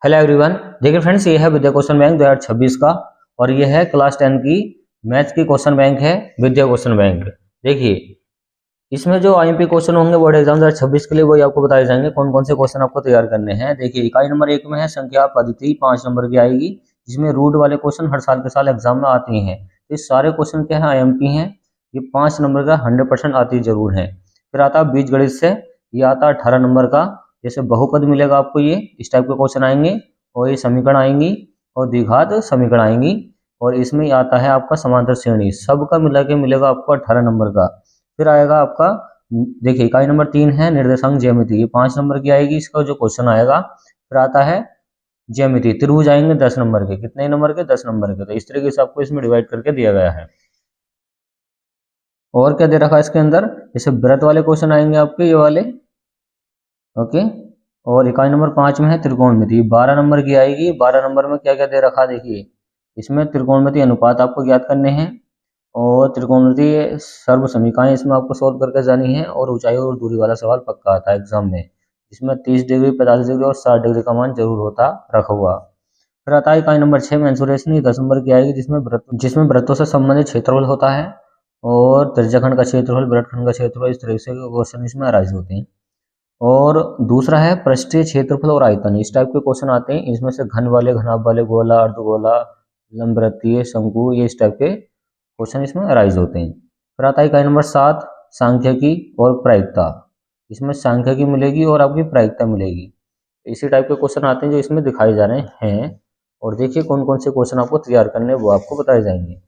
Hello everyone. देखिए friends, ये है विद्या क्वेश्चन बैंक 2026 का और ये है क्लास 10 की मैथ्स की क्वेश्चन बैंक है विद्या क्वेश्चन बैंक। देखिए इसमें जो आईएमपी क्वेश्चन होंगे बोर्ड एग्जाम 2026 के लिए वही आपको बताए जाएंगे कौन कौन से क्वेश्चन आपको तैयार करने हैं। देखिए इकाई नंबर 1 में है संख्या पद्धति 5 नंबर की आएगी, जिसमें रूट वाले क्वेश्चन हर साल के साल एग्जाम में आते हैं। तो ये सारे क्वेश्चन क्या है आईएमपी हैं, ये 5 नंबर का 100% आती जरूर है। फिर आता है बीज गणित से, ये आता है 18 नंबर का। जैसे बहुपद मिलेगा आपको, ये इस टाइप के क्वेश्चन आएंगे और ये समीकरण आएंगी और द्विघात समीकरण आएंगी। और इसमें आता है आपका समांतर श्रेणी, सबका मिला के मिलेगा आपको 18 नंबर का। फिर आएगा आपका, देखिए इकाई नंबर 3 है निर्देशांक ज्यामिति, ये 5 नंबर की आएगी, इसका जो क्वेश्चन आएगा। फिर आता है ज्यामिति, त्रिभुज आएंगे 10 नंबर के, कितने नंबर के 10 नंबर के। तो इस तरीके से आपको इसमें डिवाइड करके दिया गया है। और क्या दे रखा है इसके अंदर, जैसे व्रत वाले क्वेश्चन आएंगे आपके ये वाले, ओके। और इकाई नंबर 5 में है त्रिकोणमिति, 12 नंबर की आएगी। 12 नंबर में क्या क्या दे रखा, देखिए इसमें त्रिकोणमिति अनुपात आपको ज्ञात करने हैं और त्रिकोणमिति सर्व समीकरण इसमें आपको सोल्व करके जानी है। और ऊंचाई और दूरी वाला सवाल पक्का आता है एग्जाम में, इसमें 30 डिग्री 45 डिग्री और 60 डिग्री का मान जरूर होता रखा हुआ। फिर आता है इकाई नंबर 6 मेंसुरेशन, 10 नंबर की आएगी, जिसमें वृत्तों से संबंधित क्षेत्रफल होता है और त्रिज्याखंड का क्षेत्रफल, वृत्तखंड का क्षेत्रफल, इस तरह से क्वेश्चन इसमें अराइज होते हैं। और दूसरा है पृष्ठीय क्षेत्रफल और आयतन, इस टाइप के क्वेश्चन आते हैं। इसमें से घन वाले, घनाभ वाले, गोला, अर्धगोला, लंबवृत्तीय, शंकु, ये इस टाइप के क्वेश्चन इसमें अराइज होते हैं। फिर आता है इकाई नंबर 7 सांख्यिकी और प्रायिकता, इसमें सांख्यिकी मिलेगी और आपकी प्रायिकता मिलेगी। इसी टाइप के क्वेश्चन आते हैं जो इसमें दिखाए जा रहे हैं। और देखिए कौन कौन से क्वेश्चन आपको तैयार करने वो आपको बताए जाएंगे।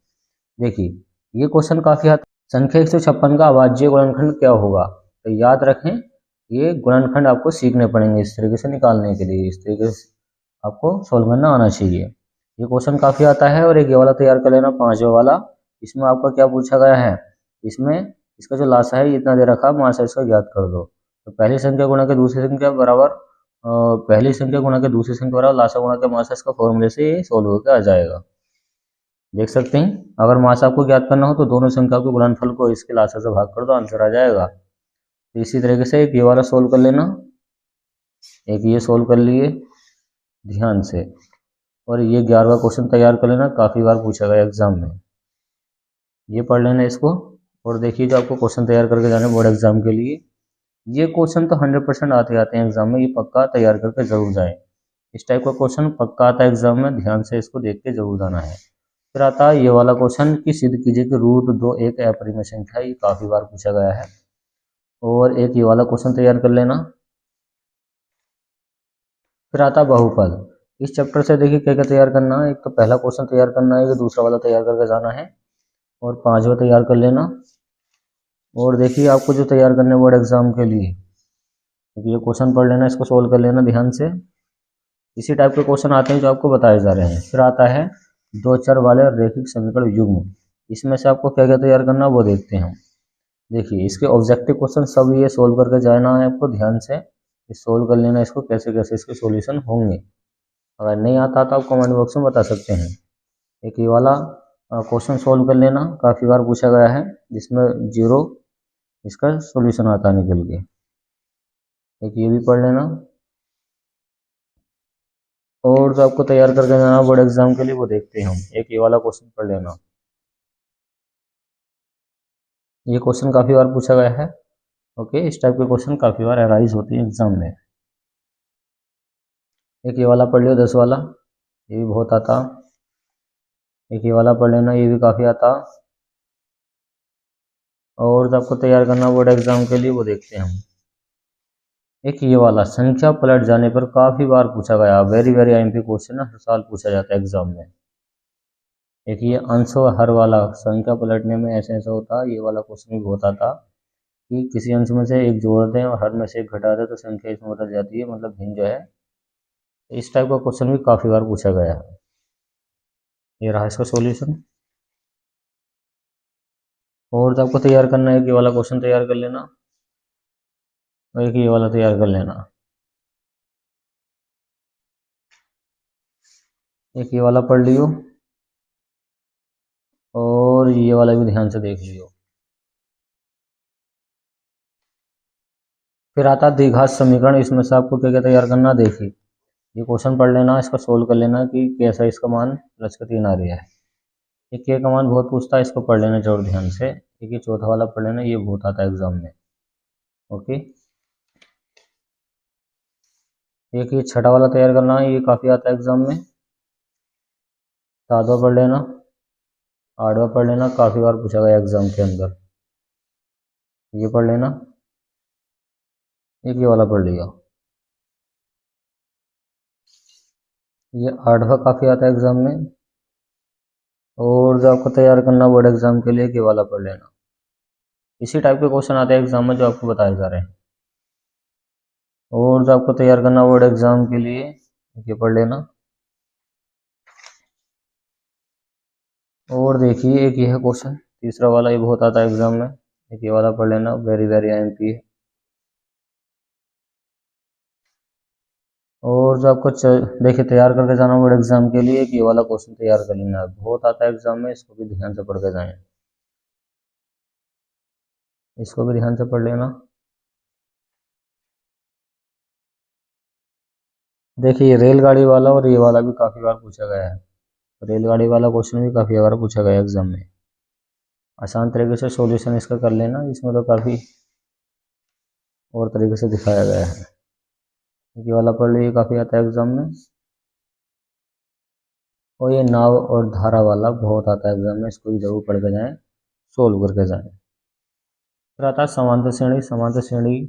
देखिए ये क्वेश्चन काफी हद, संख्या 156 का अभाज्य गुणनखंड क्या होगा। तो याद रखें ये गुणनखंड आपको सीखने पड़ेंगे इस तरीके से निकालने के लिए, इस तरीके से आपको सोल्व करना आना चाहिए। ये क्वेश्चन काफी आता है। और एक ये वाला तैयार कर लेना 5वां वाला, इसमें आपका क्या पूछा गया है, इसमें इसका जो लासा है इतना दे रखा, मासा इसका ज्ञात कर दो। तो पहली संख्या गुणा के दूसरी संख्या बराबर, पहली संख्या गुणा के दूसरी संख्या बराबर लासा गुणा के मासा, इसका फॉर्मूले से ये सोल्व होकर आ जाएगा। देख सकते हैं, अगर मासा आपको ज्ञात करना हो तो दोनों संख्या के गुणनफल को इसके लासा से भाग कर दो, आंसर आ जाएगा। तो इसी तरीके से एक ये वाला सोल्व कर लेना, एक ये सोल्व कर लिए ध्यान से। और ये 11वां क्वेश्चन तैयार कर लेना, काफ़ी बार पूछा गया एग्जाम में, ये पढ़ लेना इसको। और देखिए जो आपको क्वेश्चन तैयार करके जाने बोर्ड एग्जाम के लिए, ये क्वेश्चन तो 100% आते आते हैं एग्जाम में, ये पक्का तैयार करके जरूर जाए। इस टाइप का क्वेश्चन पक्का आता है एग्जाम में, ध्यान से इसको देख के जरूर जाना है। फिर आता है ये वाला क्वेश्चन कि सिद्ध कीजिए कि √2 एक अपरिमेय संख्या, ये काफ़ी बार पूछा गया है। और एक ये वाला क्वेश्चन तैयार कर लेना। फिर आता बहुपद, इस चैप्टर से देखिए क्या क्या तैयार करना है। एक तो पहला क्वेश्चन तैयार करना है, दूसरा वाला तैयार करके जाना है और 5वां तैयार कर लेना। और देखिए आपको जो तैयार करने बोर्ड एग्जाम के लिए, क्योंकि ये क्वेश्चन पढ़ लेना, इसको सोल्व कर लेना ध्यान से। इसी टाइप के क्वेश्चन आते हैं जो आपको बताए जा रहे हैं। फिर आता है 2 चर वाले रैखिक समीकरण युग्म, इसमें से आपको क्या क्या तैयार करना है वो देखते हैं हम। देखिए इसके ऑब्जेक्टिव क्वेश्चन सब ये सोल्व करके जाना है आपको, ध्यान से सोल्व कर लेना इसको, कैसे कैसे इसके सॉल्यूशन होंगे। अगर नहीं आता तो आप कमेंट बॉक्स में बता सकते हैं। एक ये वाला क्वेश्चन सोल्व कर लेना, काफ़ी बार पूछा गया है, जिसमें 0 इसका सॉल्यूशन आता है निकल के। एक ये भी पढ़ लेना। और जो आपको तैयार करके जाना बोर्ड एग्जाम के लिए वो देखते हैं हम। एक ये वाला क्वेश्चन पढ़ लेना, ये क्वेश्चन काफ़ी बार पूछा गया है, ओके। इस टाइप के क्वेश्चन काफ़ी बार अराइज होते हैं एग्जाम में। एक ये वाला पढ़ लियो 10 वाला, ये भी बहुत आता। एक ये वाला पढ़ लेना, ये भी काफ़ी आता। और जो आपको तैयार करना बोर्ड एग्जाम के लिए वो देखते हैं हम। एक ये वाला संख्या पलट जाने पर, काफ़ी बार पूछा गया, वेरी वेरी आईएमपी क्वेश्चन है, हर साल पूछा जाता है एग्जाम में। एक ये अंश और हर वाला, संख्या पलटने में ऐसे ऐसा होता है, ये वाला क्वेश्चन भी बहुत आता कि किसी अंश में से एक जोड़ दें और हर में से एक घटा दें तो संख्या इसमें बदल जाती है, मतलब भिन्न जो है। इस टाइप का क्वेश्चन भी काफ़ी बार पूछा गया है। ये रहा इसका सॉल्यूशन। और जो आपको तैयार करना है, एक ये वाला क्वेश्चन तैयार कर लेना और एक ये वाला तैयार कर लेना। एक ये वाला पढ़ लियो और ये वाला भी ध्यान से देख लियो। फिर आता द्विघात समीकरण, इसमें से आपको क्या क्या तैयार करना, देखिए ये क्वेश्चन पढ़ लेना, इसका सोल्व कर लेना कि कैसा इसका मान प्लस का 3 आ रहा है। एक ये का मान बहुत पूछता है, इसको पढ़ लेना जरूर ध्यान से। एक ये चौथा वाला पढ़ लेना, ये बहुत आता है एग्जाम में। ओके, एक ये छठा वाला तैयार करना है, ये काफ़ी आता है एग्जाम में। सातवां पढ़ लेना, आठवां पढ़ लेना, काफ़ी बार पूछा गया एग्जाम के अंदर। ये पढ़ लेना, एक ये वाला पढ़ लिया। ये आठवां काफ़ी आता है एग्जाम में। और जो आपको तैयार करना बोर्ड एग्जाम के लिए, ये वाला पढ़ लेना। इसी टाइप के क्वेश्चन आते हैं एग्जाम में जो आपको बताए जा रहे हैं। और जो आपको तैयार करना बोर्ड एग्जाम के लिए, ये पढ़ लेना। और देखिए एक ये है क्वेश्चन तीसरा वाला, ये बहुत आता है एग्जाम में। एक ये वाला पढ़ लेना, वेरी वेरी आईएमपी है। और जो आपको देखिए तैयार करके जाना बोर्ड एग्जाम के लिए, कि ये वाला क्वेश्चन तैयार कर लेना है, बहुत आता है एग्जाम में, इसको भी ध्यान से पढ़ के जाएं। इसको भी ध्यान से पढ़ लेना। देखिए ये रेलगाड़ी वाला और ये वाला भी काफ़ी बार पूछा गया है। रेलगाड़ी वाला क्वेश्चन भी काफ़ी बार पूछा गया एग्जाम में। आसान तरीके से सॉल्यूशन इसका कर लेना, इसमें तो काफ़ी और तरीके से दिखाया गया है। ये वाला पढ़ लीजिए, काफ़ी आता है एग्जाम में। और ये नाव और धारा वाला बहुत आता है एग्जाम में, इसको भी जरूर पढ़ के जाएं, सोल्व करके जाएं। फिर आता है समांतर श्रेणी। समांतर श्रेणी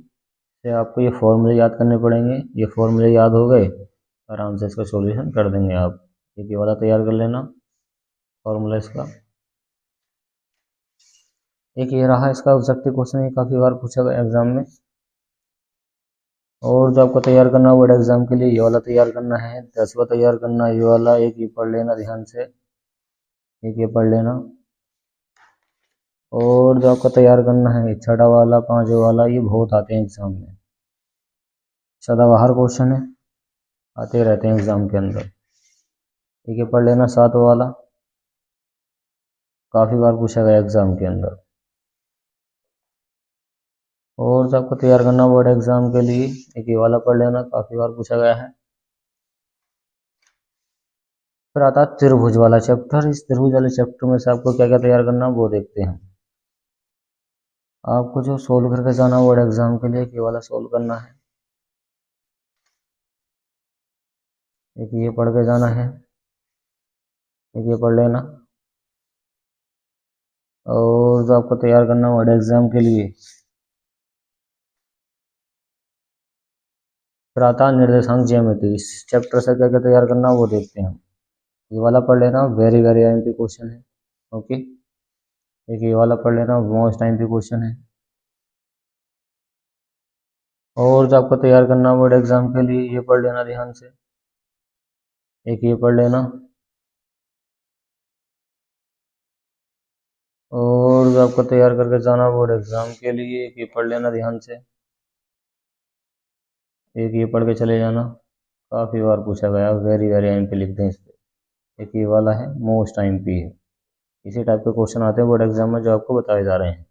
से आपको ये फॉर्मूले याद करने पड़ेंगे। ये फॉर्मूले याद हो गए, आराम से इसका सॉल्यूशन कर देंगे आप। ये वाला तैयार कर लेना फॉर्मूला इसका। एक ये रहा इसका ऑब्जेक्टिव क्वेश्चन, ये काफ़ी बार पूछा गया एग्जाम में। और जो आपको तैयार करना है बोर्ड एग्जाम के लिए, ये वाला तैयार करना है। 10वां तैयार करना है ये वाला, एक ये पढ़ लेना ध्यान से, एक ये पढ़ लेना। और जो आपको तैयार करना है छठा वाला, पांचवा वाला, ये बहुत आते हैं एग्जाम में, सदाबहार क्वेश्चन है, आते रहते हैं एग्जाम के अंदर। ठीक है, पढ़ लेना सातवां वाला, काफ़ी बार पूछा गया एग्जाम के अंदर। और जो आपको तैयार करना बोर्ड एग्जाम के लिए, एक ये वाला पढ़ लेना, काफ़ी बार पूछा गया है। फिर आता है त्रिभुज वाला चैप्टर। इस त्रिभुज वाले चैप्टर में से आपको क्या क्या तैयार करना है वो देखते हैं। आपको जो सोल्व करके जाना बोर्ड एग्जाम के लिए, ये वाला सोल्व करना है। एक ये पढ़ के जाना है, एक ये पढ़ लेना। और जो आपको तैयार करना बोर्ड एग्जाम के लिए, फिर आता है निर्देशांक ज्यामिति। इस चैप्टर से क्या क्या तैयार करना वो देखते हैं। ये वाला पढ़ लेना, वेरी वेरी आईएमपी क्वेश्चन है। ओके, एक ये वाला पढ़ लेना, मोस्ट आईएमपी क्वेश्चन है। और जो आपको तैयार करना बोर्ड एग्जाम के लिए, ये पढ़ लेना ध्यान से, एक ये पढ़ लेना। और जो आपको तैयार करके जाना बोर्ड एग्जाम के लिए, एक ये पढ़ लेना ध्यान से, एक ये पढ़ के चले जाना। काफ़ी बार पूछा गया, वेरी वेरी आईएमपी लिख दें इस पर। एक ये वाला है, मोस्ट आईएमपी है। इसी टाइप के क्वेश्चन आते हैं बोर्ड एग्जाम में जो आपको बताए जा रहे हैं।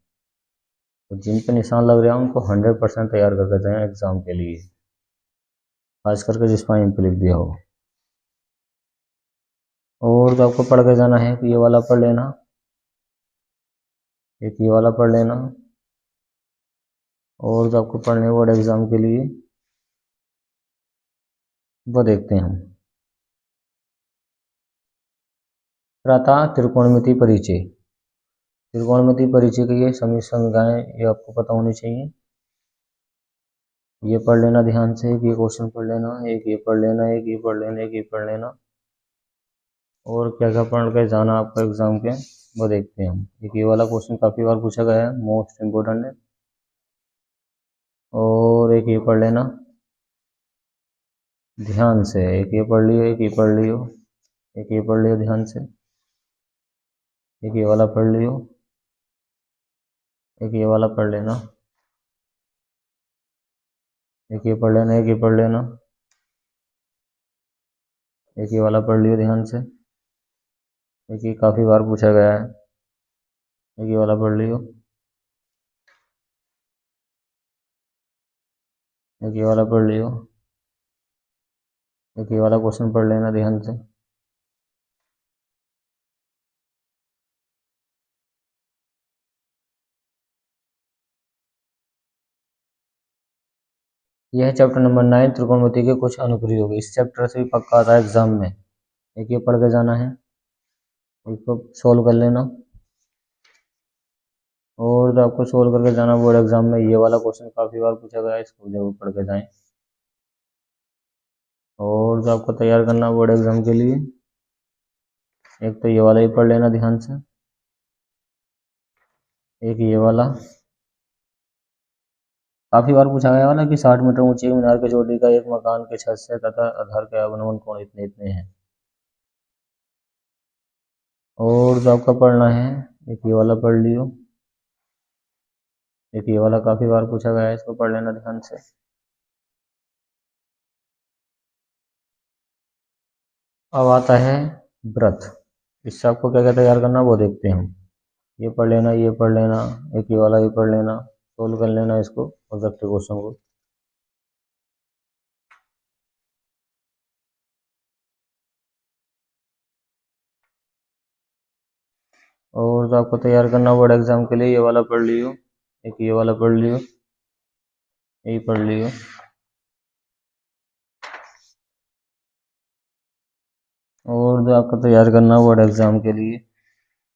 तो जिन पे निशान लग रहा है उनको 100% तैयार करके जाएं एग्जाम के लिए, खास करके जिस पर आईएमपी लिख दिया हो। और जो आपको पढ़ के जाना है, कि ये वाला पढ़ लेना, एक ये वाला पढ़ लेना। और जो आपको पढ़ने बोर्ड एग्जाम के लिए, वो देखते हैं हम। फिर आता त्रिकोणमिति परिचय। त्रिकोणमिति परिचय के ये सभी संज्ञाएं ये आपको पता होनी चाहिए। ये पढ़ लेना ध्यान से, एक ये क्वेश्चन पढ़ लेना, एक ये पढ़ लेना, एक ये पढ़ लेना, एक ये पढ़ लेना। और क्या क्या पढ़ के जाना आपको एग्जाम के, वो देखते हैं हम। एक ये वाला क्वेश्चन काफ़ी बार पूछा गया है, मोस्ट इम्पोर्टेंट है। और एक ये पढ़ लेना ध्यान से, एक ये पढ़ लियो, एक ये पढ़ लियो, एक ये पढ़ लियो ध्यान से, एक ये वाला पढ़ लियो, एक ये वाला पढ़ लेना, एक ये पढ़ लेना, एक ये पढ़ लेना, एक ये वाला पढ़ लियो ध्यान से, एक ये काफ़ी बार पूछा गया है, एक ये वाला पढ़ लियो, एक ये वाला पढ़ लियो। एक ये वाला क्वेश्चन पढ़ लेना ध्यान से। यह है चैप्टर नंबर 9 त्रिकोणमिति के कुछ अनुप्रयोग। इस चैप्टर से भी पक्का आता है एग्जाम में। एक ये पढ़ के जाना है, इसको सोल्व कर लेना। और जो आपको सोल्व करके जाना बोर्ड एग्जाम में, ये वाला क्वेश्चन काफ़ी बार पूछा गया है, इसको जरूर पढ़ के जाएं। और जो आपको तैयार करना बोर्ड एग्जाम के लिए, एक तो ये वाला ही पढ़ लेना ध्यान से, एक ये वाला काफ़ी बार पूछा गया वाला कि 60 मीटर ऊंची मीनार की चोटी का एक मकान के छत से तथा आधार के अवनमन कोण इतने इतने हैं। और जो आपका पढ़ना है, एक ये वाला पढ़ लियो, एक ये वाला काफ़ी बार पूछा गया है, इसको पढ़ लेना ध्यान से। अब आता है व्रत। इससे आपको क्या क्या तैयार करना वो देखते हैं हम। ये पढ़ लेना, ये पढ़ लेना, एक ये वाला ये पढ़ लेना, सोल्व कर लेना इसको ऑब्जेक्टिव क्वेश्चन को। और जो आपको तैयार करना बोर्ड एग्जाम के लिए, ये वाला पढ़ लियो, एक ये वाला पढ़ लियो, यही पढ़ लियो। और जो आपको तैयार करना बोर्ड एग्जाम के लिए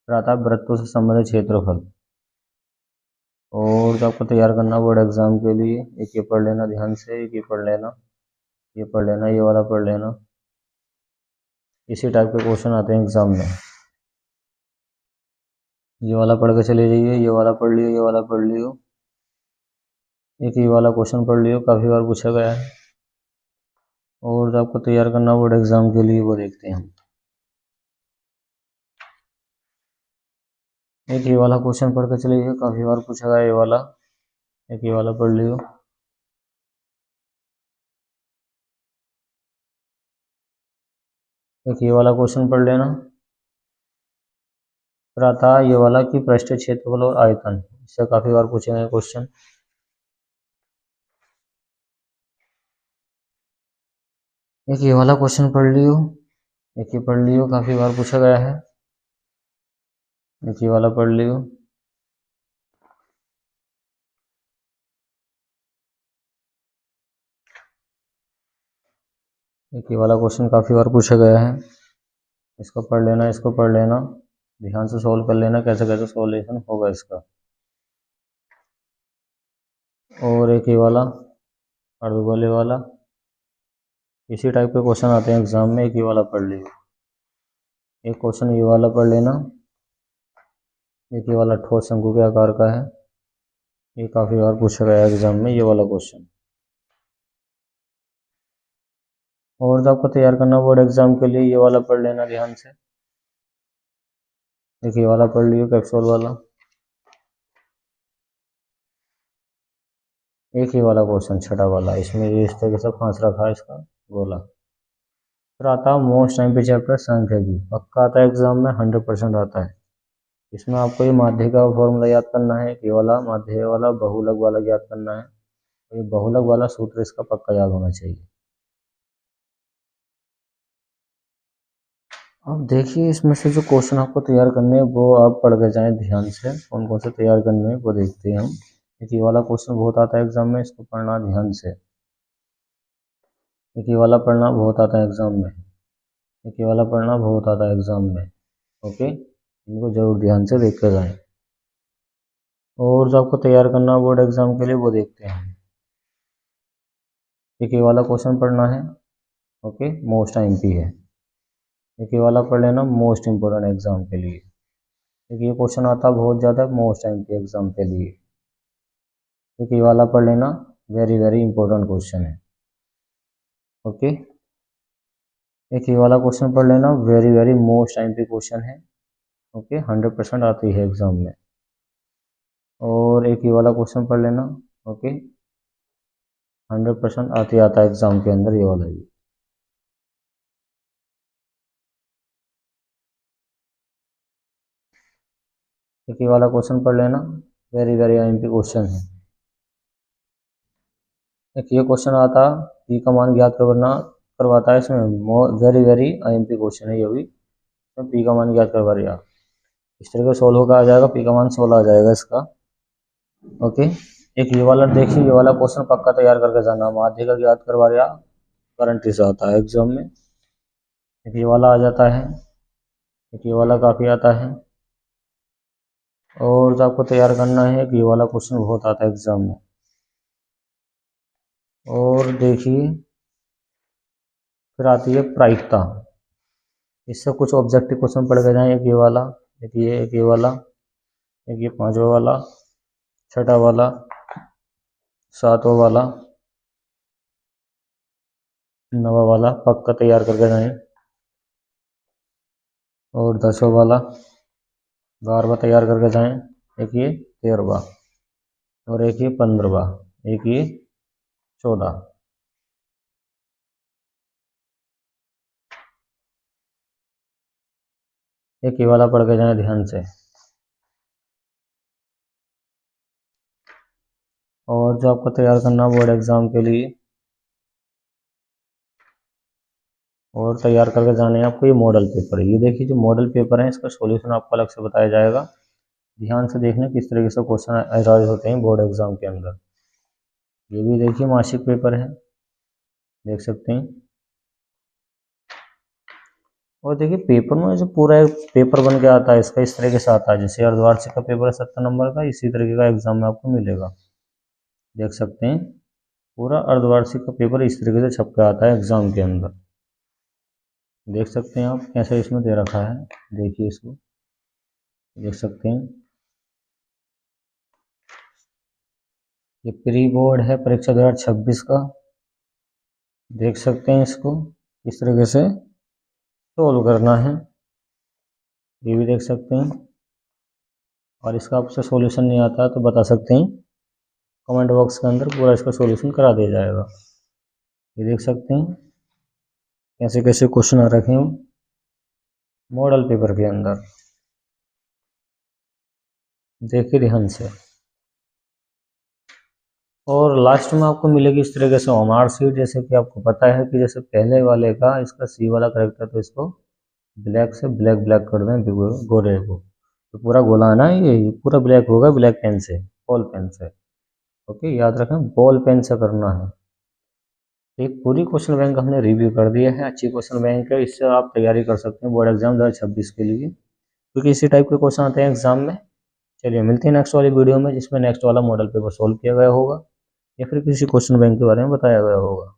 आता है वृत्तों से संबंधित क्षेत्रफल। और जो आपको तैयार करना बोर्ड एग्जाम के लिए, एक ये पढ़ लेना ध्यान से, एक ये पढ़ लेना, ये पढ़ लेना, ये वाला पढ़ लेना। इसी टाइप के क्वेश्चन आते हैं एग्जाम में। ये वाला पढ़ के चले जाइए, ये वाला पढ़ लियो, ये वाला पढ़ लियो, एक ये वाला क्वेश्चन पढ़ लियो, काफ़ी बार पूछा गया है। और जो आपको तैयार करना बोर्ड एग्जाम के लिए वो देखते हैं हम। एक ये वाला क्वेश्चन पढ़ के चलिए, काफ़ी बार पूछा गया ये वाला, एक ये वाला पढ़ लियो। एक ये वाला क्वेश्चन पढ़ लेना। फिर आता है ये वाला कि पृष्ठीय क्षेत्रफल और आयतन, इससे काफ़ी बार पूछे गए क्वेश्चन। एक ये वाला क्वेश्चन पढ़ लियो, एक ये पढ़ लियो, काफ़ी बार पूछा गया है, एक ये वाला पढ़ लियो। एक ये वाला क्वेश्चन काफ़ी बार पूछा गया है, इसको पढ़ लेना, इसको पढ़ लेना, ध्यान से सोल्व कर लेना कैसे कैसे सॉल्यूशन होगा इसका। और एक ये वाला अर्धगोले वाला, इसी टाइप के क्वेश्चन आते हैं एग्जाम में। एक ये वाला पढ़ लियो, एक क्वेश्चन ये वाला पढ़ लेना, एक ये वाला ठोस शंकु के आकार का है, ये काफ़ी बार पूछा गया है एग्जाम में ये वाला क्वेश्चन। और जो आपको तैयार करना बोर्ड एग्जाम के लिए, ये वाला पढ़ लेना ध्यान से, एक ये वाला पढ़ लियो कैप्सूल वाला, एक ही वाला क्वेश्चन छठा वाला, इसमें ये इस तरीके से फांस रखा है इसका गोला। फिर आता है मोस्ट टाइम पे चैप्टर सांख्यिकी, पक्का आता है एग्जाम में, 100% आता है। इसमें आपको ये माध्य का फॉर्मूला याद करना है, ये वाला माध्य वाला बहुलक वाला याद करना है। ये बहुलक वाला सूत्र इसका पक्का याद होना चाहिए। अब देखिए इसमें से जो क्वेश्चन आपको तैयार करने हैं वो आप पढ़ के जाएं ध्यान से, कौन कौन से तैयार करने हैं वो देखते हैं हम। ये वाला क्वेश्चन बहुत आता है एग्जाम में, इसको पढ़ना ध्यान से। ये वाला पढ़ना बहुत आता है एग्जाम में, ये वाला पढ़ना बहुत आता है एग्जाम में। ओके, इनको जरूर ध्यान से देख कर जाएं। और जो आपको तैयार करना बोर्ड एग्जाम के लिए वो देखते हैं। ये वाला क्वेश्चन पढ़ना है, ओके, मोस्ट आईएमपी है। ये वाला पढ़ लेना, मोस्ट इम्पोर्टेंट एग्जाम के लिए। ये क्वेश्चन आता बहुत ज़्यादा मोस्ट आईएमपी एग्जाम के लिए। ये वाला पढ़ लेना, वेरी वेरी इंपॉर्टेंट क्वेश्चन है। ओके, एक ये वाला क्वेश्चन पढ़ लेना, very very most IMP question है। ओके, 100% आती है एग्जाम में। और एक ये वाला क्वेश्चन पढ़ लेना, ओके, 100% आता है एग्जाम के अंदर ये वाला भी। एक ये वाला क्वेश्चन पढ़ लेना, वेरी वेरी आईएमपी क्वेश्चन है। एक ये क्वेश्चन आता, पी का मान ज्ञात करना करवाता है इसमें, वेरी वेरी IMP क्वेश्चन है ये भी। तो पी का मान याद करवा रहा, इस तरह का सोल्व होकर आ जाएगा, पी का मान 16 आ जाएगा इसका। ओके, एक ये वाला देखिए, ये वाला क्वेश्चन पक्का तैयार करके जाना, माध्य का याद करवा रहा, करंट से आता है एग्जाम में। एक ये वाला आ जाता है, एक ये वाला काफ़ी आता है, और जो आपको तैयार करना है कि ये वाला क्वेश्चन बहुत आता है एग्जाम में। और देखिए फिर आती है प्रायिकता, इससे कुछ ऑब्जेक्टिव क्वेश्चन पढ़ के जाएं, एक ये वाला, एक ये वाला, एक ये 5वां वाला, 6वां वाला, 7वां वाला, 9वां वाला पक्का तैयार करके जाएं, और 10वां वाला, 12वां तैयार करके जाएं, एक ये 13वां, और एक ये 15वां, एक ये 14। एक ये वाला पढ़ के जाएं ध्यान से। और जो आपको तैयार करना बोर्ड एग्जाम के लिए, और तैयार करके जाने हैं आपको ये मॉडल पेपर। ये देखिए जो मॉडल पेपर है इसका सॉल्यूशन आपको अलग से बताया जाएगा, ध्यान से देखना किस तरीके से क्वेश्चन अराइज होते हैं बोर्ड एग्जाम के अंदर। ये भी देखिए मासिक पेपर है, देख सकते हैं। और देखिए पेपर में जो पूरा पेपर बन के आता है इसका, इस तरीके से आता है, जैसे अर्धवार्षिक का पेपर है 70 नंबर का, इसी तरीके का एग्जाम में आपको मिलेगा। देख सकते हैं पूरा अर्धवार्षिक का पेपर इस तरीके से छप के आता है एग्जाम के अंदर। देख सकते हैं आप कैसे इसमें दे रखा है, देखिए इसको, देख सकते हैं। ये प्री बोर्ड है परीक्षा 2026 का, देख सकते हैं इसको किस तरीके से सोल्व करना है, ये भी देख सकते हैं। और इसका आपसे सॉल्यूशन नहीं आता तो बता सकते हैं, कमेंट बॉक्स के अंदर पूरा इसका सॉल्यूशन करा दिया जाएगा। ये देख सकते हैं कैसे कैसे क्वेश्चन आ रखे हैं मॉडल पेपर के अंदर, देखिए ध्यान से। और लास्ट में आपको मिलेगी इस तरीके से होमवर्क शीट, जैसे कि आपको पता है कि जैसे पहले वाले का इसका सी वाला करेक्ट है, तो इसको ब्लैक से ब्लैक ब्लैक कर दें गोरे को, तो पूरा गोला है ना ये पूरा ब्लैक होगा, ब्लैक पेन से, बॉल पेन से। ओके, याद रखें बॉल पेन से करना है। एक पूरी क्वेश्चन बैंक हमने रिव्यू कर दिया है, अच्छी क्वेश्चन बैंक है, इससे आप तैयारी कर सकते हैं बोर्ड एग्जाम 2026 के लिए, क्योंकि इसी टाइप के क्वेश्चन आते हैं एग्जाम में। चलिए मिलते हैं नेक्स्ट वाली वीडियो में, जिसमें नेक्स्ट वाला मॉडल पेपर सोल्व किया गया होगा या फिर किसी क्वेश्चन बैंक के बारे में बताया गया होगा।